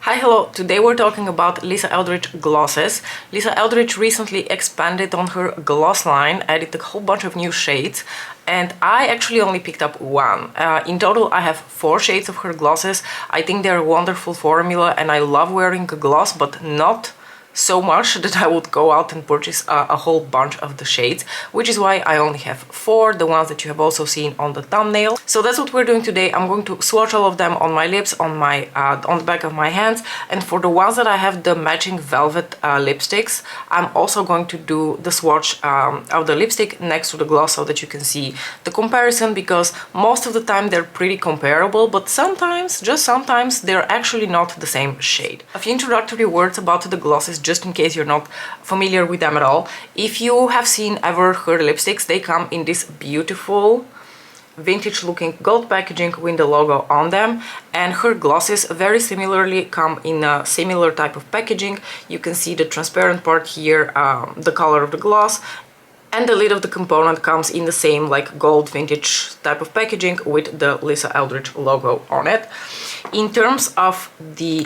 Hi, hello. Today we're talking about Lisa Eldridge glosses. Lisa Eldridge recently expanded on her gloss line, added a whole bunch of new shades, and I actually only picked up one. In total, I have 4 shades of her glosses. I think they're a wonderful formula and I love wearing a gloss, but not so much that I would go out and purchase a whole bunch of the shades, which is why I only have 4, the ones that you have also seen on the thumbnail. So that's what we're doing today. I'm going to swatch all of them on my lips, on the back of my hands, and for the ones that I have the matching velvet lipsticks, I'm also going to do the swatch of the lipstick next to the gloss so that you can see the comparison, because most of the time they're pretty comparable, but sometimes, just sometimes, they're actually not the same shade. A few introductory words about the glosses, just in case you're not familiar with them at all. If you have seen ever her lipsticks, they come in this beautiful vintage looking gold packaging with the logo on them, and her glosses very similarly come in a similar type of packaging. You can see the transparent part here, the color of the gloss, and the lid of the component comes in the same like gold vintage type of packaging with the Lisa Eldridge logo on it. In terms of the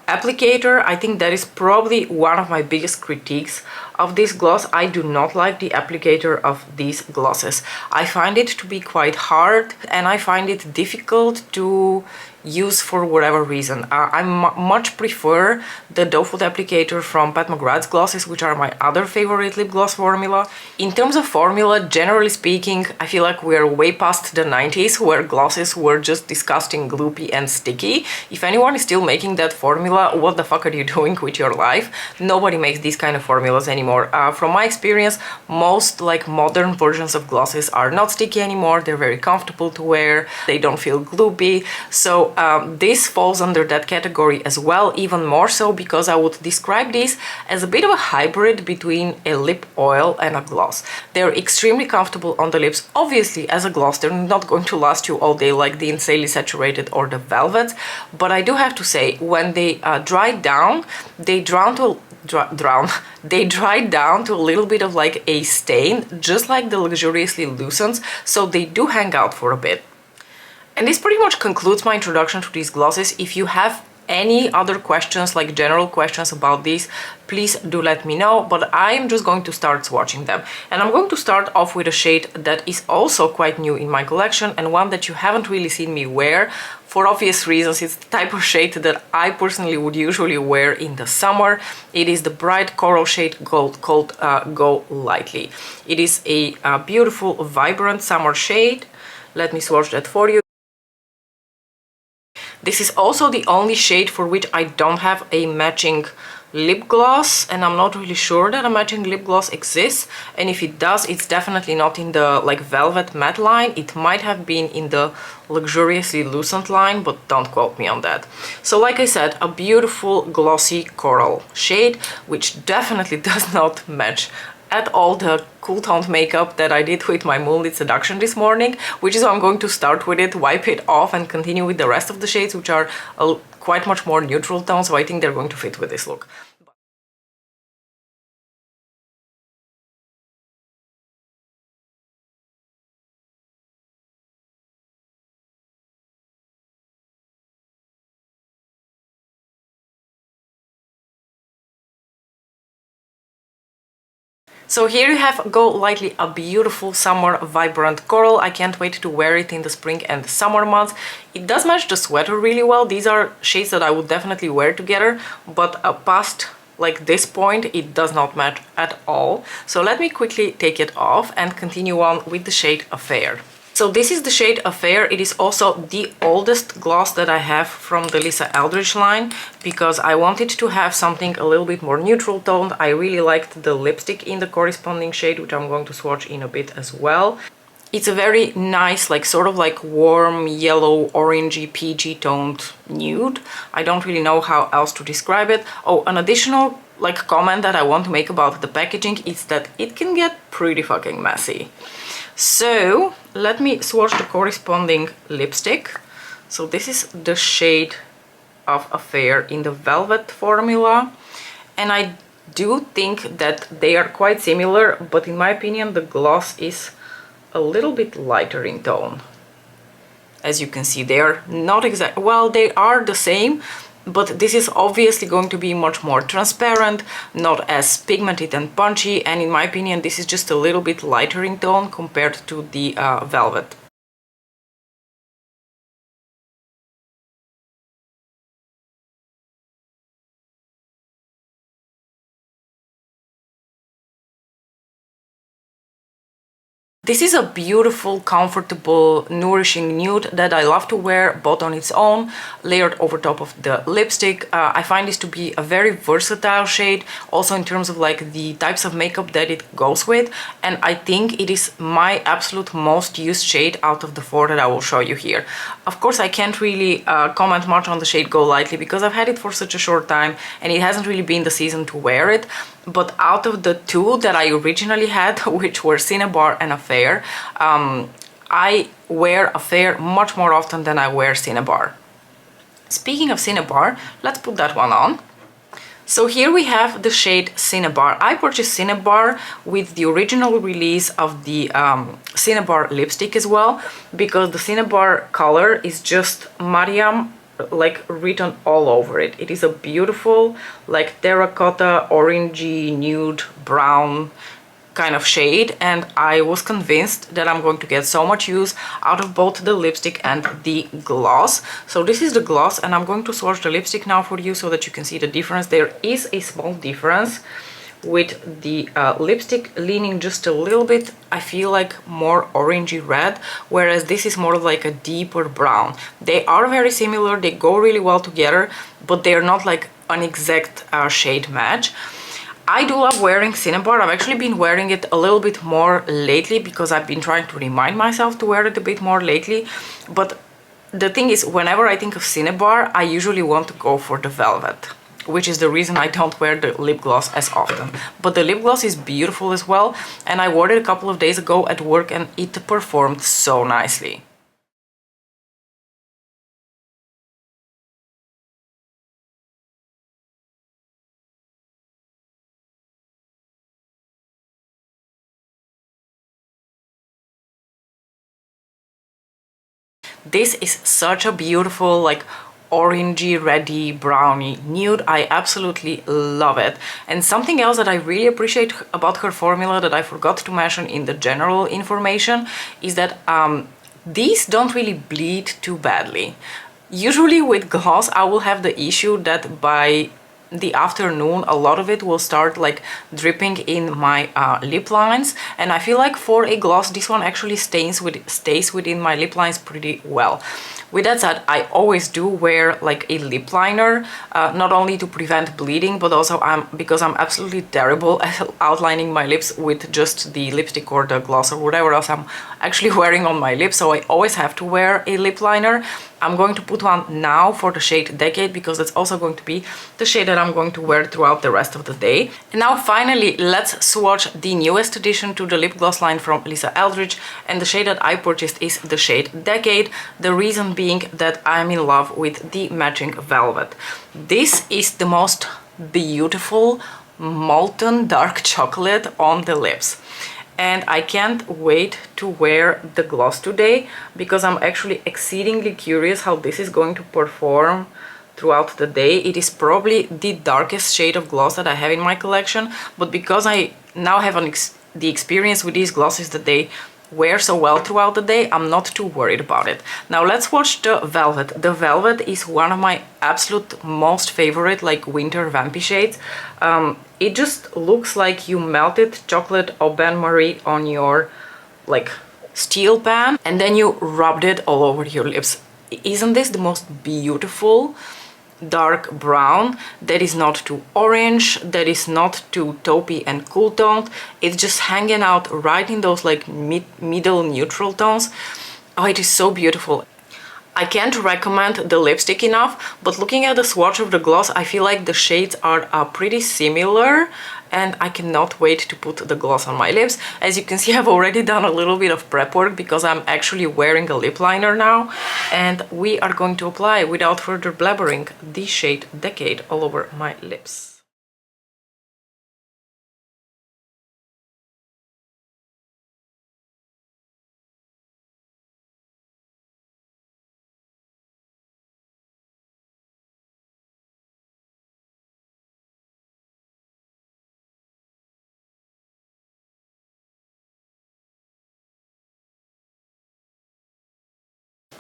applicator, I think that is probably one of my biggest critiques of this gloss. I do not like the applicator of these glosses. I find it to be quite hard and I find it difficult to use for whatever reason. I much prefer the doe foot applicator from Pat McGrath's glosses, which are my other favorite lip gloss formula. In terms of formula, generally speaking, I feel like we're way past the 90s where glosses were just disgusting, gloopy and sticky. If anyone is still making that formula, what the fuck are you doing with your life? Nobody makes these kind of formulas anymore. From my experience, most like modern versions of glosses are not sticky anymore. They're very comfortable to wear. They don't feel gloopy. So this falls under that category as well, even more so because I would describe this as a bit of a hybrid between a lip oil and a gloss. They're extremely comfortable on the lips. Obviously, as a gloss, they're not going to last you all day like the Insanely Saturated or the Velvets, but I do have to say, when they dry down, they dry down to a little bit of like a stain, just like the Luxuriously Lucents, so they do hang out for a bit. And this pretty much concludes my introduction to these glosses. If you have any other questions, like general questions about these, please do let me know, but I'm just going to start swatching them. And I'm going to start off with a shade that is also quite new in my collection and one that you haven't really seen me wear. For obvious reasons, it's the type of shade that I personally would usually wear in the summer. It is the bright coral shade called Go Lightly. It is a beautiful, vibrant summer shade. Let me swatch that for you. This is also the only shade for which I don't have a matching lip gloss, and I'm not really sure that a matching lip gloss exists, and if it does, it's definitely not in the like velvet matte line. It might have been in the Luxuriously Lucent line, but don't quote me on that. So like I said, a beautiful glossy coral shade, which definitely does not match at all the cool toned makeup that I did with my Moonlit Seduction this morning, which is why I'm going to start with it, wipe it off, and continue with the rest of the shades, which are quite much more neutral tones, so I think they're going to fit with this look. So here you have Go Lightly, a beautiful summer vibrant coral. I can't wait to wear it in the spring and summer months. It does match the sweater really well. These are shades that I would definitely wear together, but past like this point it does not match at all. So let me quickly take it off and continue on with the shade Affair. So this is the shade Affair. It is also the oldest gloss that I have from the Lisa Eldridge line, because I wanted to have something a little bit more neutral toned. I really liked the lipstick in the corresponding shade, which I'm going to swatch in a bit as well. It's a very nice, like sort of like warm yellow, orangey, peachy toned nude. I don't really know how else to describe it. Oh, an additional like comment that I want to make about the packaging is that it can get pretty fucking messy. So let me swatch the corresponding lipstick. So this is the shade of Affair in the Velvet formula, and I do think that they are quite similar, but in my opinion the gloss is a little bit lighter in tone. As you can see, they are not exact, well, they are the same, but this is obviously going to be much more transparent, not as pigmented and punchy, and in my opinion this is just a little bit lighter in tone compared to the velvet. This is a beautiful, comfortable, nourishing nude that I love to wear both on its own, layered over top of the lipstick. I find this to be a very versatile shade, also in terms of like the types of makeup that it goes with, and I think it is my absolute most used shade out of the four that I will show you here. Of course, I can't really comment much on the shade Go Lightly because I've had it for such a short time and it hasn't really been the season to wear it. But out of the two that I originally had, which were Cinnabar and Affair, I wear Affair much more often than I wear Cinnabar. Speaking of Cinnabar, let's put that one on. So here we have the shade Cinnabar. I purchased Cinnabar with the original release of the Cinnabar lipstick as well, because the Cinnabar color is just Mariam like written all over it. It is a beautiful like terracotta, orangey, nude, brown kind of shade, and I was convinced that I'm going to get so much use out of both the lipstick and the gloss. So this is the gloss, and I'm going to swatch the lipstick now for you so that you can see the difference. There is a small difference with the lipstick leaning just a little bit, I feel like more orangey red, whereas this is more like a deeper brown. They are very similar, they go really well together, but they are not like an exact shade match. I do love wearing Cinnabar. I've actually been wearing it a little bit more lately because I've been trying to remind myself to wear it a bit more lately. But the thing is, whenever I think of Cinnabar, I usually want to go for the velvet, which is the reason I don't wear the lip gloss as often. But the lip gloss is beautiful as well, and I wore it a couple of days ago at work and it performed so nicely. This is such a beautiful, like, orangey, reddy, browny nude. I absolutely love it. And something else that I really appreciate about her formula that I forgot to mention in the general information is that these don't really bleed too badly. Usually with gloss, I will have the issue that by the afternoon a lot of it will start like dripping in my lip lines, and I feel like for a gloss this one actually stays within my lip lines pretty well. With that said, I always do wear like a lip liner, not only to prevent bleeding, but also because I'm absolutely terrible at outlining my lips with just the lipstick or the gloss or whatever else I'm actually wearing on my lips, so I always have to wear a lip liner. I'm going to put one now for the shade Decade because that's also going to be the shade that I'm going to wear throughout the rest of the day. And now finally, let's swatch the newest addition to the lip gloss line from Lisa Eldridge, and the shade that I purchased is the shade Decade, the reason being that I'm in love with the matching velvet. This is the most beautiful molten dark chocolate on the lips. And I can't wait to wear the gloss today because I'm actually exceedingly curious how this is going to perform throughout the day. It is probably the darkest shade of gloss that I have in my collection, but because I now have the experience with these glosses that they wear so well throughout the day, I'm not too worried about it. Now let's watch the velvet. The velvet is one of my absolute most favorite like winter vampy shades. It just looks like you melted chocolate au bain-marie on your like steel pan and then you rubbed it all over your lips. Isn't this the most beautiful dark brown that is not too orange, that is not too taupey and cool toned? It's just hanging out right in those like middle neutral tones. Oh, it is so beautiful. I can't recommend the lipstick enough, but looking at the swatch of the gloss, I feel like the shades are pretty similar, and I cannot wait to put the gloss on my lips. As you can see, I've already done a little bit of prep work because I'm actually wearing a lip liner now, and we are going to apply, without further blabbering, the shade Decade all over my lips.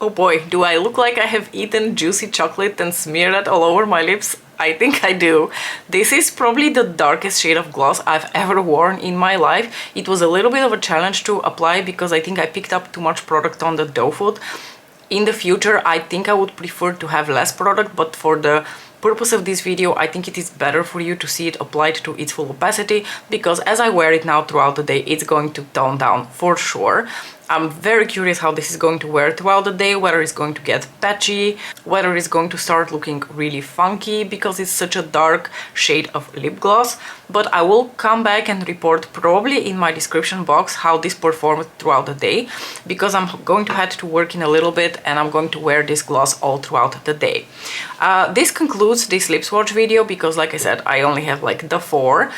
Oh boy, do I look like I have eaten juicy chocolate and smeared it all over my lips? I think I do. This is probably the darkest shade of gloss I've ever worn in my life. It was a little bit of a challenge to apply because I think I picked up too much product on the doe foot. In the future, I think I would prefer to have less product, but for the purpose of this video, I think it is better for you to see it applied to its full opacity, because as I wear it now throughout the day, it's going to tone down for sure. I'm very curious how this is going to wear throughout the day, whether it's going to get patchy, whether it's going to start looking really funky because it's such a dark shade of lip gloss. But I will come back and report probably in my description box how this performed throughout the day, because I'm going to head to work in a little bit and I'm going to wear this gloss all throughout the day. This concludes this lip swatch video because, like I said, I only have like the 4.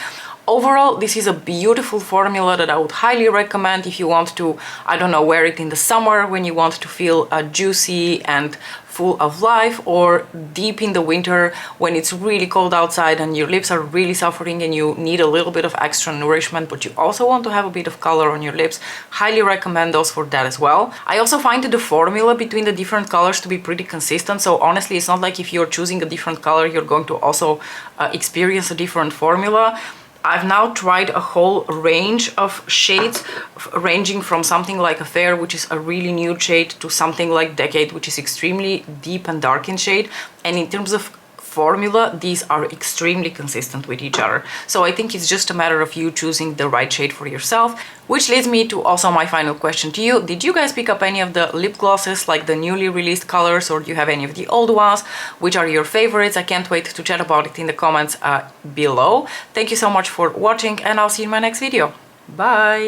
Overall, this is a beautiful formula that I would highly recommend if you want to, I don't know, wear it in the summer when you want to feel juicy and full of life, or deep in the winter when it's really cold outside and your lips are really suffering and you need a little bit of extra nourishment, but you also want to have a bit of color on your lips. Highly recommend those for that as well. I also find the formula between the different colors to be pretty consistent, so honestly it's not like if you're choosing a different color you're going to also experience a different formula. I've now tried a whole range of shades, ranging from something like Affair, which is a really nude shade, to something like Decade, which is extremely deep and dark in shade. And in terms of formula, these are extremely consistent with each other. So I think it's just a matter of you choosing the right shade for yourself, which leads me to also my final question to you. Did you guys pick up any of the lip glosses, like the newly released colors, or do you have any of the old ones? Which are your favorites? I can't wait to chat about it in the comments below. Thank you so much for watching, and I'll see you in my next video. Bye!